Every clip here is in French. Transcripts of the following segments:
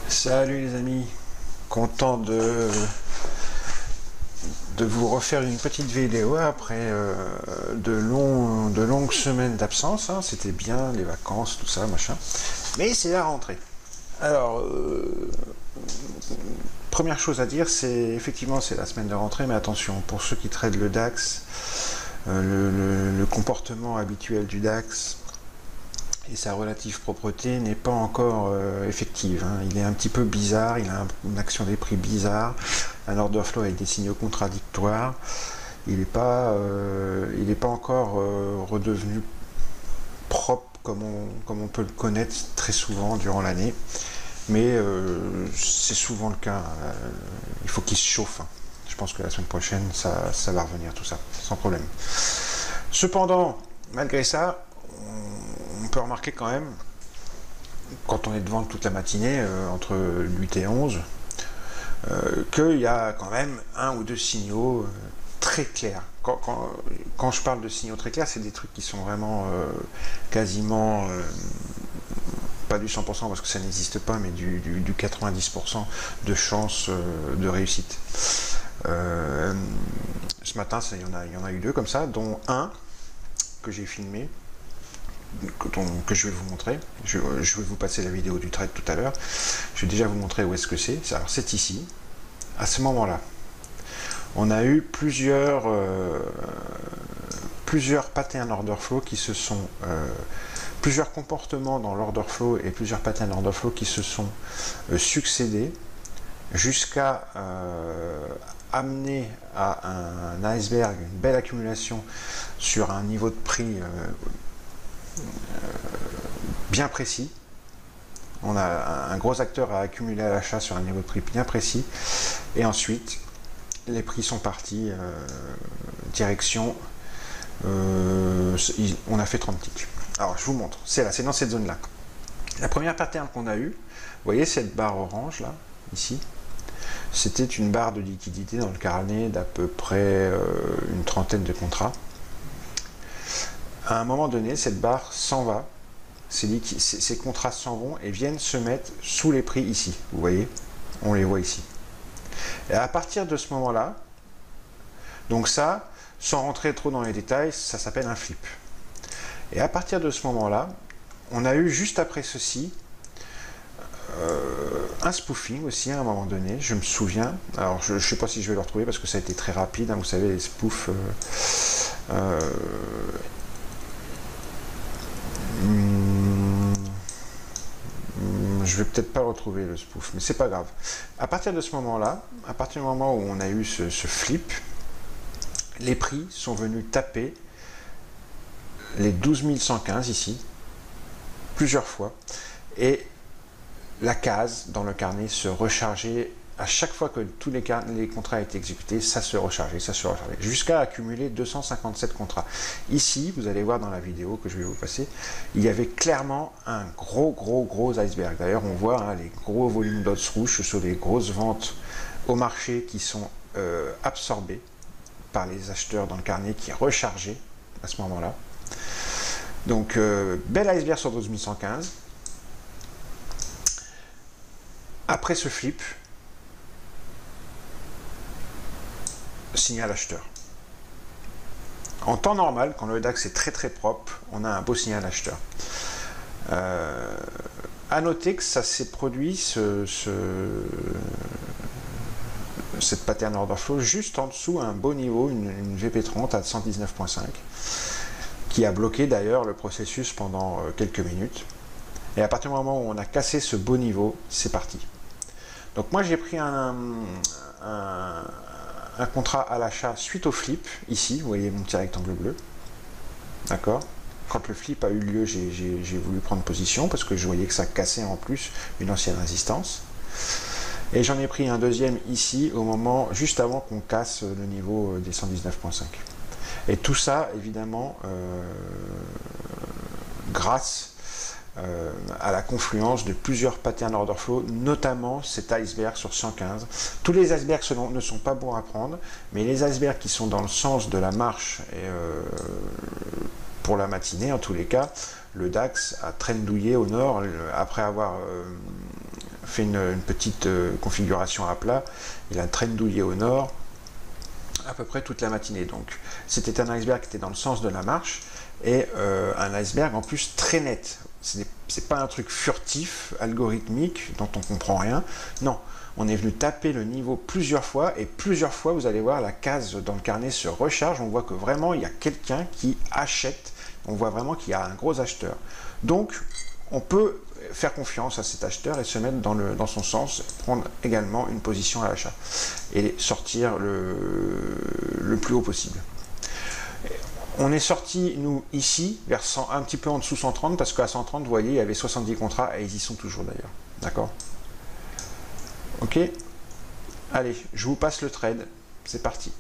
Salut les amis, content de vous refaire une petite vidéo après de longues semaines d'absence, hein. C'était bien les vacances, tout ça, machin, mais c'est la rentrée. Alors, première chose à dire, c'est effectivement c'est la semaine de rentrée, mais attention, pour ceux qui traitent le DAX, le comportement habituel du DAX et sa relative propreté n'est pas encore effective, hein. Il est un petit peu bizarre, il a une action des prix bizarre, un order flow avec des signaux contradictoires. Il n'est pas encore redevenu propre comme on peut le connaître très souvent durant l'année, mais c'est souvent le cas. Il faut qu'il se chauffe, hein. Je pense que la semaine prochaine ça va revenir tout ça sans problème. Cependant, malgré ça, on peut remarquer quand même, quand on est devant toute la matinée, entre 8 et 11, qu'il y a quand même un ou deux signaux très clairs. Quand je parle de signaux très clairs, c'est des trucs qui sont vraiment quasiment, pas du 100% parce que ça n'existe pas, mais du 90% de chance de réussite. Ce matin, il y en a eu deux comme ça, dont un que j'ai filmé, que je vais vous montrer. Je vais vous passer la vidéo du trade tout à l'heure. Je vais déjà vous montrer où est-ce que c'est. Alors c'est ici. À ce moment-là, on a eu plusieurs patterns order flow qui se sont plusieurs comportements dans l'order flow et plusieurs patterns order flow qui se sont succédés jusqu'à amener à un iceberg, une belle accumulation sur un niveau de prix bien précis. On a un gros acteur à accumuler à l'achat sur un niveau de prix bien précis, et ensuite les prix sont partis direction on a fait 30 ticks. Alors je vous montre, c'est là, c'est dans cette zone là. La première pattern qu'on a eu, vous voyez cette barre orange là, ici, c'était une barre de liquidité dans le carnet d'à peu près une trentaine de contrats. À un moment donné, cette barre s'en va, ces contrats s'en vont et viennent se mettre sous les prix ici. Vous voyez, on les voit ici. Et à partir de ce moment-là, donc ça, sans rentrer trop dans les détails, ça s'appelle un flip. Et à partir de ce moment-là, on a eu juste après ceci un spoofing aussi à un moment donné, je me souviens. Alors je ne sais pas si je vais le retrouver parce que ça a été très rapide, hein, vous savez, les spoofs. Je vais peut-être pas retrouver le spoof, mais c'est pas grave. À partir de ce moment-là, à partir du moment où on a eu ce flip, les prix sont venus taper les 12 115 ici, plusieurs fois, et la case dans le carnet se rechargeait à chaque fois que tous les contrats étaient exécutés, ça se rechargeait, jusqu'à accumuler 257 contrats. Ici, vous allez voir dans la vidéo que je vais vous passer, il y avait clairement un gros iceberg. D'ailleurs, on voit, hein, les gros volumes d'odds rouges sur les grosses ventes au marché qui sont absorbées par les acheteurs dans le carnet qui rechargeaient à ce moment-là. Donc, bel iceberg sur 12 115. Après ce flip, signal acheteur. En temps normal, quand le DAX est très propre, on a un beau signal acheteur. À noter que ça s'est produit, cette pattern order flow, juste en dessous un beau niveau, une VP30 à 119.5, qui a bloqué d'ailleurs le processus pendant quelques minutes. Et à partir du moment où on a cassé ce beau niveau, c'est parti. Donc moi j'ai pris un contrat à l'achat suite au flip, ici, vous voyez mon petit rectangle bleu, d'accord. Quand le flip a eu lieu, j'ai voulu prendre position, parce que je voyais que ça cassait en plus une ancienne résistance, et j'en ai pris un deuxième ici, au moment, juste avant qu'on casse le niveau des 119.5. Et tout ça, évidemment, grâce à la confluence de plusieurs patterns order flow, notamment cet iceberg sur 115. Tous les icebergs ne sont pas bons à prendre, mais les icebergs qui sont dans le sens de la marche et pour la matinée, en tous les cas, le DAX a trendouillé au nord après avoir fait une petite configuration à plat. Il a un train douillet au nord à peu près toute la matinée. Donc c'était un iceberg qui était dans le sens de la marche et un iceberg en plus très net. C'est pas un truc furtif, algorithmique, dont on comprend rien. Non, on est venu taper le niveau plusieurs fois et plusieurs fois vous allez voir la case dans le carnet se recharge. On voit que vraiment il y a quelqu'un qui achète. On voit vraiment qu'il y a un gros acheteur. Donc on peut faire confiance à cet acheteur et se mettre dans son sens, prendre également une position à l'achat et sortir le plus haut possible. On est sorti, nous, ici, vers 100, un petit peu en dessous 130, parce qu'à 130, vous voyez, il y avait 70 contrats, et ils y sont toujours d'ailleurs. D'accord? Ok? Allez, je vous passe le trade. C'est parti.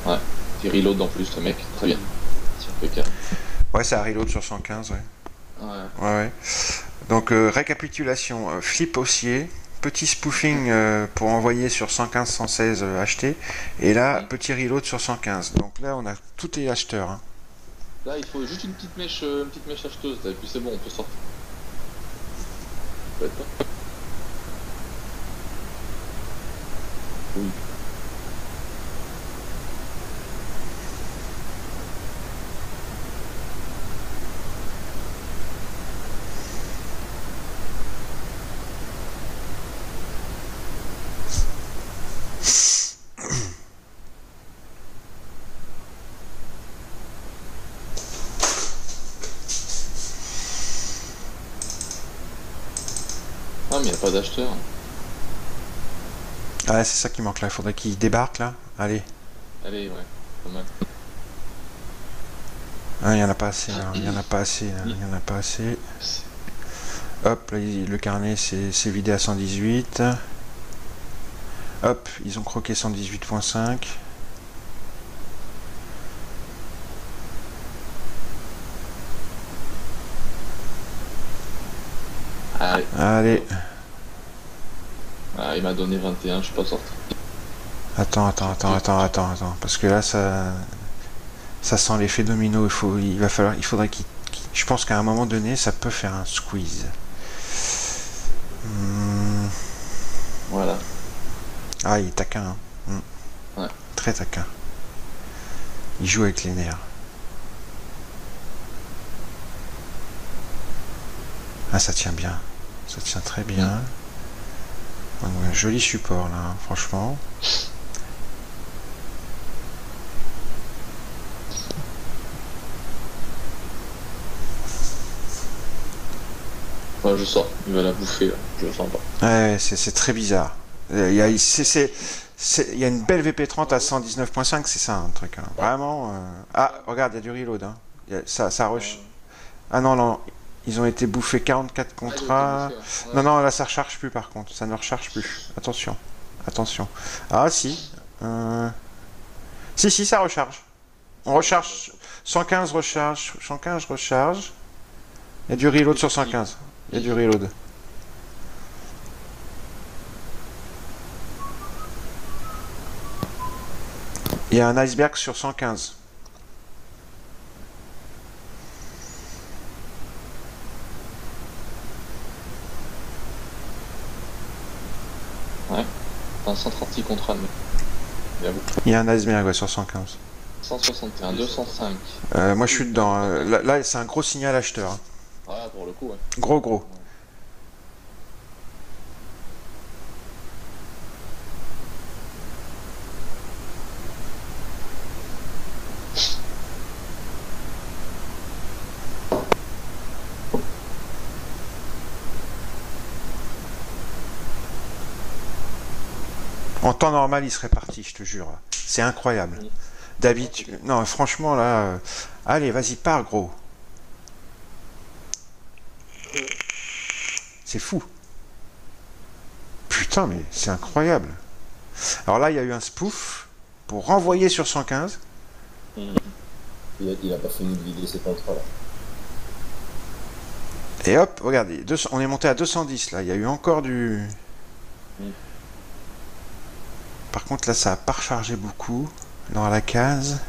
Ouais, il reload en plus, le mec, très bien. Ouais, ça reload sur 115, ouais. Ouais. Donc, récapitulation, flip haussier, petit spoofing pour envoyer sur 115-116 acheté, et là, petit reload sur 115. Donc là, on a tout est acheteur. Hein. Là, il faut juste une petite mèche acheteuse, et puis c'est bon, on peut sortir. Peut-être pas. Oui. Ah, mais il n'y a pas d'acheteur. Ah, c'est ça qui manque là. Il faudrait qu'il débarque là. Allez. Allez, ouais, pas mal. Ah, il n'y en a pas assez là. Il n'y en a pas assez là. Il n'y en a pas assez. Hop, là, le carnet c'est vidé à 118. Hop, ils ont croqué 118.5. Allez. Ah, il m'a donné 21, je suis pas sorti. Attends. Parce que là, ça sent l'effet domino. Il faudrait qu'il... Je pense qu'à un moment donné, ça peut faire un squeeze. Voilà. Ah, il est taquin. Hein. Ouais. Très taquin. Il joue avec les nerfs. Ah, ça tient bien. Ça tient très bien. Donc, un joli support là, hein, franchement. Ouais, je sors, il va la bouffer, là. Je le sens pas. Ouais, c'est très bizarre. Il y a une belle VP30 à 119.5, c'est ça un truc. Hein. Vraiment. Ah, regarde, il y a du reload. Hein. Ça rush. Ah non, ils ont été bouffés 44 contrats. Bouffés, ouais. Non, là ça recharge plus par contre. Ça ne recharge plus. Attention. Ah si. Si, ça recharge. On recharge. 115 recharge. 115 recharge. Il y a du reload sur 115. Il y a du reload. Il y a un iceberg sur 115. Ouais. 136 contrats, mais... Il y a un iceberg ouais, sur 115. 161, 205. Moi je suis dedans. Là c'est un gros signal acheteur. Hein. Ah, pour le coup, ouais. Gros. Ouais. En temps normal, il serait parti, je te jure. C'est incroyable. D'habitude, non, franchement, là... Allez, vas-y, pars, gros. C'est fou. Putain, mais c'est incroyable. Alors là, il y a eu un spoof pour renvoyer sur 115. Il a pas fini de vider ses contrats là. Et hop, regardez, on est monté à 210 là. Il y a eu encore du... Par contre, là, ça a pas rechargé beaucoup dans la case.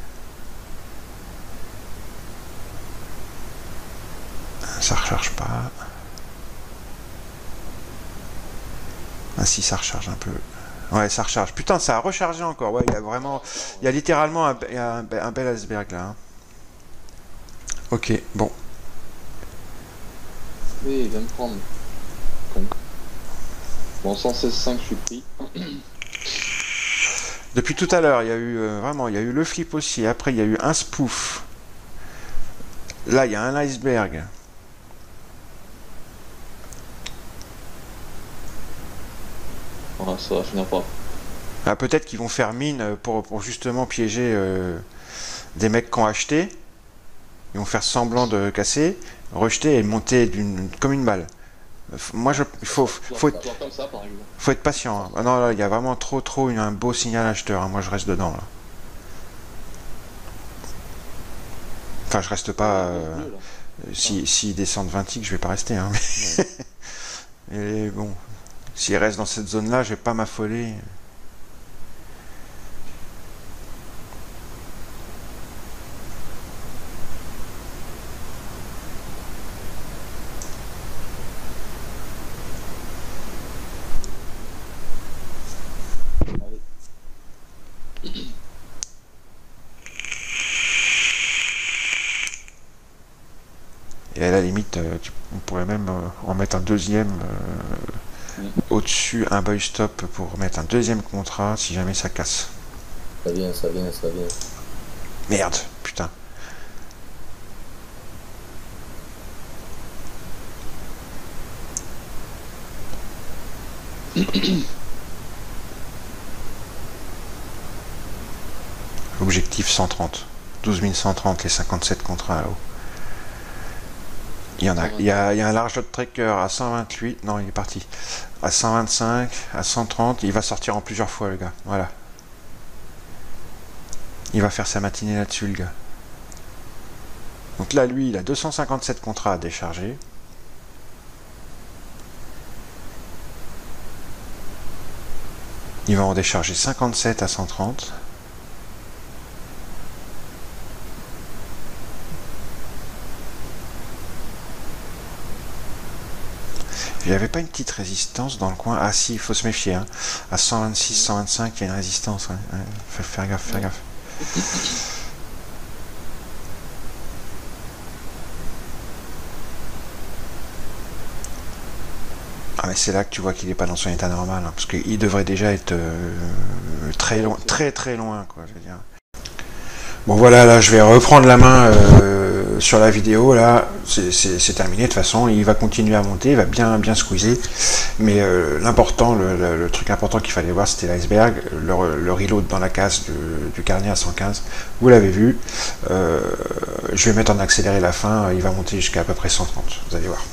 Ça recharge pas. Ah si, ça recharge un peu. Ouais, ça recharge. Putain, ça a rechargé encore. Ouais, il y a vraiment... Il y a littéralement un bel iceberg là. Hein. Ok, bon. Oui, il vient me prendre. Con. Bon, 116,5, je suis pris. Depuis tout à l'heure, il y a eu vraiment, il y a eu le flip aussi. Après, il y a eu un spoof. Là, il y a un iceberg. Voilà, ça va finir par. Ah, peut-être qu'ils vont faire mine pour justement piéger des mecs qui ont acheté. Ils vont faire semblant de casser, rejeter et monter comme une balle. Moi, il faut être, Comme ça, par exemple. faut être patient. Hein. Ah non, là, il y a vraiment trop un beau signal acheteur. Hein. Moi, je reste dedans. Là. Enfin, je reste pas. S'il descend de 20 ticks, je vais pas rester. Hein. Et bon, s'il reste dans cette zone-là, je vais pas m'affoler. Et à la limite, on pourrait même en mettre un deuxième au-dessus, un buy stop pour mettre un deuxième contrat si jamais ça casse. Ça vient, ça vient, ça vient. Merde, putain. Objectif 130. 12 130, les 57 contrats là-haut. Il y a un large lot tracker à 128, non il est parti, à 125, à 130, il va sortir en plusieurs fois le gars, voilà. Il va faire sa matinée là-dessus le gars. Donc là lui il a 257 contrats à décharger. Il va en décharger 57 à 130. Il n'y avait pas une petite résistance dans le coin? Ah si, il faut se méfier. Hein. À 126, 125, il y a une résistance. Ouais. Ouais, faut faire gaffe, faire gaffe. Ah mais c'est là que tu vois qu'il n'est pas dans son état normal. Hein, parce qu'il devrait déjà être très loin, très loin. Quoi, je veux dire. Bon voilà, là je vais reprendre la main sur la vidéo, là c'est terminé de toute façon, il va continuer à monter, il va bien squeezer, mais l'important, le truc important qu'il fallait voir c'était l'iceberg, le reload dans la case du carnet à 115, vous l'avez vu, je vais mettre en accéléré la fin, il va monter jusqu'à à peu près 130, vous allez voir.